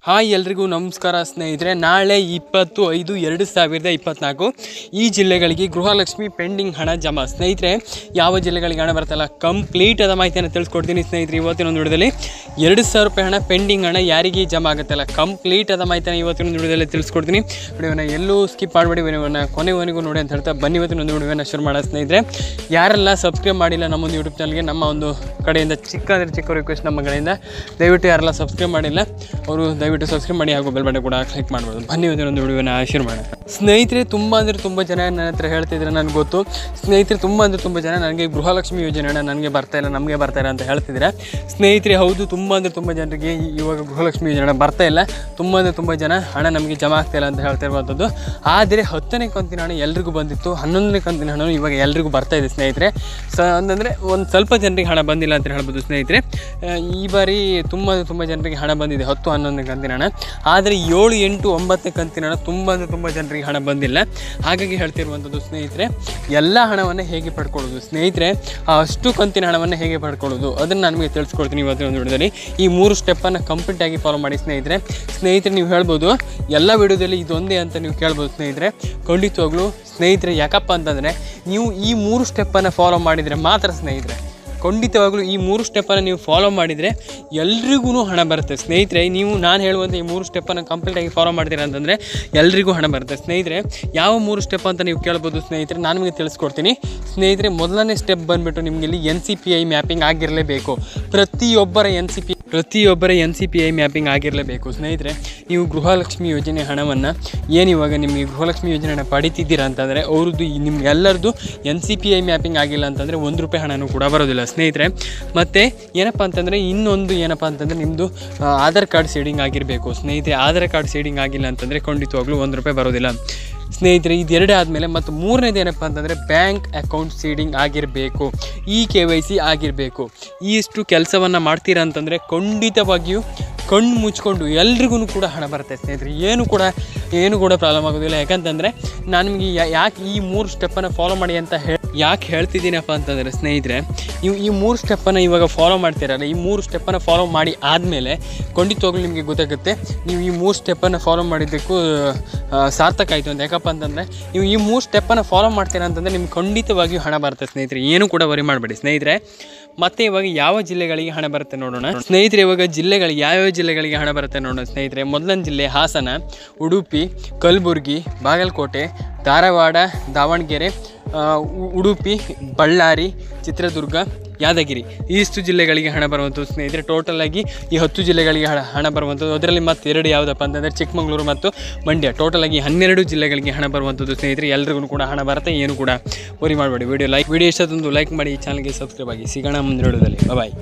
Hi ಎಲ್ರಿಗೂ ನಮಸ್ಕಾರ ಸ್ನೇಹಿತರೆ. ನಾಳೆ 20/5/2024 ಈ ಜಿಲ್ಲೆಗಳಿಗೆ ಗೃಹಲಕ್ಷ್ಮಿ ಪೆಂಡಿಂಗ್ ಹಣ ಜಮಾ. ಸ್ನೇಹಿತರೆ, ಯಾವ ಜಿಲ್ಲೆಗಳಿಗೆ ಹಣ ಬರ್ತಲ್ಲ ಕಂಪ್ಲೀಟ್ ಆದ ಮಾಹಿತಿಯನ್ನು ತಿಳಿಸ್ಕೊಡ್ತೀನಿ ಸ್ನೇಹಿತರೆ. ಇವತ್ತಿನ ಒಂದು ವಿಡಿಯೋದಲ್ಲಿ 2,000 ರೂಪಾಯಿ ಹಣ ಪೆಂಡಿಂಗ್ ಹಣ ಯಾರಿಗೆ ಜಮಾ ಆಗುತ್ತಲ್ಲ ಕಂಪ್ಲೀಟ್ ಆದ ಮಾಹಿತಿಯನ್ನು ಇವತ್ತಿನ ಒಂದು ವಿಡಿಯೋದಲ್ಲಿ ತಿಳಿಸ್ಕೊಡ್ತೀನಿ. ವಿಡಿಯೋನ ಎಲ್ಲೂ ಸ್ಕಿಪ್ ಮಾಡಬೇಡಿ, ವಿಡಿಯೋನ ಕೊನೆವರೆಗೂ ನೋಡಿ ಅಂತ ಹೇಳ್ತಾ ಬನ್ನಿ ಇವತ್ತಿನ ಒಂದು ವಿಡಿಯೋನ ಶುರು ಮಾಡೋಣ. ಸ್ನೇಹಿತರೆ, ಯಾರೆಲ್ಲ ಸಬ್ಸ್ಕ್ರೈಬ್ ಮಾಡಿಲ್ಲ ನಮ್ಮೊಂದು ಯೂಟ್ಯೂಬ್ ಚಾನಲ್ಗೆ, ನಮ್ಮ ಒಂದು ಕಡೆಯಿಂದ ಚಿಕ್ಕ ರಿಕ್ವೆಸ್ಟ್ ನಮ್ಮ ಕಡೆಯಿಂದ, ದಯವಿಟ್ಟು ಯಾರೆಲ್ಲ ಸಬ್ಸ್ಕ್ರೈಬ್ ಮಾಡಿಲ್ಲ ಅವರು ದಯವಿಟ್ಟು ಸಬ್ಸ್ಕ್ರೈಬ್ ಮಾಡಿ, ಹಾಗೂ ಬೆಲ್ ಬಟನ್ ಕೂಡ ಕ್ಲಿಕ್ ಮಾಡ್ಬೋದು. ಬನ್ನಿ ಒಂದು ವಿಡಿಯೋನ ಶುರು ಮಾಡೋಣ. ಸ್ನೇಹಿತರೆ, ತುಂಬ ಜನ ನನ್ನ ಹತ್ರ ಹೇಳ್ತಿದ್ರೆ ನನಗೆ ಗೊತ್ತು. ಸ್ನೇಹಿತರೆ, ತುಂಬ ಜನ ನನಗೆ ಗೃಹಲಕ್ಷ್ಮಿ ಯೋಜನೆ ಹಣ ನನಗೆ ಬರ್ತಾಯಿಲ್ಲ, ನಮಗೆ ಬರ್ತಾಯಿಲ್ಲ ಅಂತ ಹೇಳ್ತಿದ್ದೀರಾ. ಸ್ನೇಹಿತರೆ, ಹೌದು, ತುಂಬ ಜನರಿಗೆ ಇವಾಗ ಗೃಹಲಕ್ಷ್ಮಿ ಯೋಜನೆ ಹಣ ಬರ್ತಾಯಿಲ್ಲ. ತುಂಬ ಜನ ಹಣ ನಮಗೆ ಜಮಾ ಆಗ್ತಾಯಿಲ್ಲ ಅಂತ ಹೇಳ್ತಿರುವಂಥದ್ದು. ಆದರೆ 10ನೇ ಕಂತಿನ ಹಣ ಎಲ್ರಿಗೂ ಬಂದಿತ್ತು, 11ನೇ ಕಂತಿನ ಹಣ ಇವಾಗ ಎಲ್ರಿಗೂ ಬರ್ತಾಯಿದೆ ಸ್ನೇಹಿತರೆ. ಅಂತಂದರೆ ಒಂದು ಸ್ವಲ್ಪ ಜನರಿಗೆ ಹಣ ಬಂದಿಲ್ಲ ಅಂತ ಹೇಳ್ಬೋದು ಸ್ನೇಹಿತರೆ. ಈ ಬಾರಿ ತುಂಬ ಜನರಿಗೆ ಹಣ ಬಂದಿದೆ 10, 11ನೇ ಕಂತಿನ ಹಣ. ಆದರೆ 7, 8, 9ನೇ ಕಂತಿನ ಹಣ ತುಂಬ ಜನರಿಗೆ ಹಣ ಬಂದಿಲ್ಲ. ಹಾಗಾಗಿ ಹೇಳ್ತಿರುವಂಥದ್ದು ಸ್ನೇಹಿತರೆ, ಎಲ್ಲ ಹಣವನ್ನು ಹೇಗೆ ಪಡ್ಕೊಳ್ಳೋದು ಸ್ನೇಹಿತರೆ, ಅಷ್ಟು ಕಂತಿನ ಹಣವನ್ನು ಹೇಗೆ ಪಡ್ಕೊಳ್ಳೋದು ಅದನ್ನು ನಾನು ನಿಮಗೆ ತಿಳಿಸ್ಕೊಡ್ತೀನಿ ಇವತ್ತಿನ ಒಂದು ವಿಡಿಯೋದಲ್ಲಿ. ಈ 3 ಸ್ಟೆಪ್ಪನ್ನು ಕಂಪ್ಲೀಟಾಗಿ ಫಾಲೋ ಮಾಡಿ ಸ್ನೇಹಿತರೆ. ನೀವು ಹೇಳ್ಬೋದು ಎಲ್ಲ ವಿಡಿಯೋದಲ್ಲಿ ಇದೊಂದೇ ಅಂತ ನೀವು ಕೇಳ್ಬೋದು ಸ್ನೇಹಿತರೆ. ಖಂಡಿತವಾಗ್ಲೂ ಸ್ನೇಹಿತರೆ, ಯಾಕಪ್ಪ ಅಂತಂದರೆ ನೀವು ಈ 3 ಸ್ಟೆಪ್ಪನ್ನು ಫಾಲೋ ಮಾಡಿದರೆ ಮಾತ್ರ ಸ್ನೇಹಿತರೆ, ಖಂಡಿತವಾಗ್ಲೂ ಈ 3 ಸ್ಟೆಪ್ಪನ್ನು ನೀವು ಫಾಲೋ ಮಾಡಿದರೆ ಎಲ್ರಿಗೂ ಹಣ ಬರುತ್ತೆ ಸ್ನೇಹಿತರೆ. ನಾನು ಹೇಳುವಂಥ ಈ 3 ಸ್ಟೆಪ್ಪನ್ನು ಕಂಪ್ಲೀಟಾಗಿ ಫಾಲೋ ಮಾಡ್ತೀರಾ ಅಂತಂದರೆ ಎಲ್ರಿಗೂ ಹಣ ಬರುತ್ತೆ ಸ್ನೇಹಿತರೆ. ಯಾವ 3 ಸ್ಟೆಪ್ ಅಂತ ನೀವು ಕೇಳ್ಬೋದು ಸ್ನೇಹಿತರೆ, ನಾನು ನಿಮಗೆ ತಿಳಿಸ್ಕೊಡ್ತೀನಿ ಸ್ನೇಹಿತರೆ. ಮೊದಲನೇ ಸ್ಟೆಪ್ ಬಂದುಬಿಟ್ಟು ನಿಮಗೆ ಇಲ್ಲಿ NCPI ಮ್ಯಾಪಿಂಗ್ ಆಗಿರಲೇಬೇಕು. ಪ್ರತಿಯೊಬ್ಬರ NCPI ಮ್ಯಾಪಿಂಗ್ ಆಗಿರಲೇಬೇಕು ಸ್ನೇಹಿತರೆ. ನೀವು ಗೃಹಲಕ್ಷ್ಮಿ ಯೋಜನೆ ಹಣವನ್ನು ಏನಿವಾಗ ನಿಮಗೆ ಗೃಹಲಕ್ಷ್ಮಿ ಯೋಜನೆ ಹಣ ಪಡಿತಿದ್ದೀರಾ ಅಂತಂದರೆ ಅವ್ರದ್ದು ನಿಮ್ಗೆಲ್ಲರದ್ದು NCPI ಮ್ಯಾಪಿಂಗ್ ಆಗಿಲ್ಲ ಅಂತಂದರೆ ₹1 ಹಣನೂ ಕೂಡ ಬರೋದಿಲ್ಲ ಸ್ನೇಹಿತರೆ. ಮತ್ತು ಏನಪ್ಪ ಅಂತಂದರೆ ಇನ್ನೊಂದು ಏನಪ್ಪ ಅಂತಂದರೆ ನಿಮ್ಮದು ಆಧಾರ್ ಕಾರ್ಡ್ ಸೀಡಿಂಗ್ ಆಗಿರಬೇಕು ಸ್ನೇಹಿತರೆ. ಆಧಾರ್ ಕಾರ್ಡ್ ಸೀಡಿಂಗ್ ಆಗಿಲ್ಲ ಅಂತಂದರೆ ಖಂಡಿತವಾಗ್ಲೂ ₹1 ಬರೋದಿಲ್ಲ ಸ್ನೇಹಿತರೆ. ಇದೆರಡೇ ಆದಮೇಲೆ ಮತ್ತು ಮೂರನೇದು ಏನಪ್ಪ ಅಂತಂದರೆ ಬ್ಯಾಂಕ್ ಅಕೌಂಟ್ ಸೀಡಿಂಗ್ ಆಗಿರಬೇಕು, KYC ಆಗಿರಬೇಕು. ಇಷ್ಟು ಕೆಲಸವನ್ನು ಮಾಡ್ತೀರಾ ಅಂತಂದರೆ ಖಂಡಿತವಾಗಿಯೂ ಕಣ್ಣು ಮುಚ್ಕೊಂಡು ಎಲ್ರಿಗೂ ಕೂಡ ಹಣ ಬರುತ್ತೆ ಸ್ನೇಹಿತರೆ. ಏನು ಕೂಡ ಪ್ರಾಬ್ಲಮ್ ಆಗೋದಿಲ್ಲ. ಯಾಕಂತಂದರೆ ನಾನು ನಿಮಗೆ ಯಾಕೆ ಈ 3 ಸ್ಟೆಪ್ಪನ್ನು ಫಾಲೋ ಮಾಡಿ ಅಂತ ಯಾಕೆ ಹೇಳ್ತಿದ್ದೀನಪ್ಪ ಅಂತಂದರೆ ಸ್ನೇಹಿತರೆ, ನೀವು ಈ 3 ಸ್ಟೆಪ್ಪನ್ನು ಇವಾಗ ಫಾಲೋ ಮಾಡ್ತೀರಲ್ಲ, ಈ 3 ಸ್ಟೆಪ್ಪನ್ನು ಫಾಲೋ ಮಾಡಿ ಆದಮೇಲೆ ಖಂಡಿತವಾಗ್ಲೂ ನಿಮಗೆ ಗೊತ್ತಾಗುತ್ತೆ ನೀವು ಈ 3 ಸ್ಟೆಪ್ಪನ್ನು ಫಾಲೋ ಮಾಡಿದ್ದಕ್ಕೂ ಸಾರ್ಥಕ ಆಯಿತು ಅಂತ. ಯಾಕಪ್ಪ ಅಂತಂದರೆ ನೀವು ಈ 3 ಸ್ಟೆಪ್ಪನ್ನು ಫಾಲೋ ಮಾಡ್ತೀರಾ ಅಂತಂದರೆ ನಿಮ್ಗೆ ಖಂಡಿತವಾಗಿಯೂ ಹಣ ಬರುತ್ತೆ ಸ್ನೇಹಿತರೆ. ಏನು ಕೂಡ ವರಿ ಮಾಡಬೇಡಿ ಸ್ನೇಹಿತರೆ. ಮತ್ತು ಇವಾಗ ಯಾವ ಜಿಲ್ಲೆಗಳಿಗೆ ಹಣ ಬರುತ್ತೆ ನೋಡೋಣ ಸ್ನೇಹಿತರೆ. ಇವಾಗ ಯಾವ್ಯಾವ ಜಿಲ್ಲೆಗಳಿಗೆ ಹಣ ಬರುತ್ತೆ ನೋಡೋಣ ಸ್ನೇಹಿತರೆ. ಮೊದಲನೇ ಜಿಲ್ಲೆ ಹಾಸನ, ಉಡುಪಿ, ಕಲಬುರಗಿ, ಬಾಗಲಕೋಟೆ, ಧಾರವಾಡ, ದಾವಣಗೆರೆ, ಉಡುಪಿ, ಬಳ್ಳಾರಿ, ಚಿತ್ರದುರ್ಗ, ಯಾದಗಿರಿ. ಇಷ್ಟು ಜಿಲ್ಲೆಗಳಿಗೆ ಹಣ ಬರುವಂಥದ್ದು ಸ್ನೇಹಿತರೆ. ಟೋಟಲಾಗಿ ಈ 10 ಜಿಲ್ಲೆಗಳಿಗೆ ಹಣ ಬರುವಂಥದ್ದು. ಅದರಲ್ಲಿ ಮತ್ತೆ 2 ಯಾವುದಪ್ಪ ಅಂತಂದರೆ ಚಿಕ್ಕಮಗಳೂರು ಮತ್ತು ಮಂಡ್ಯ. ಟೋಟಲಾಗಿ 12 ಜಿಲ್ಲೆಗಳಿಗೆ ಹಣ ಬರುವಂಥದ್ದು ಸ್ನೇಹಿತರೆ. ಎಲ್ರಿಗೂ ಕೂಡ ಹಣ ಬರುತ್ತೆ, ಏನು ಕೂಡ ವರಿ ಮಾಡಬೇಡಿ. ವಿಡಿಯೋ ಇಷ್ಟೊಂದು ಲೈಕ್ ಮಾಡಿ, ಈ ಚಾನಲ್ಗೆ ಸಬ್ಸ್ಕ್ರೈಬ್ ಆಗಿ. ಸಿಗೋಣ ಮುಂದಿನ ವಿಡಿಯೋದಲ್ಲಿ. ಬಾಯ್.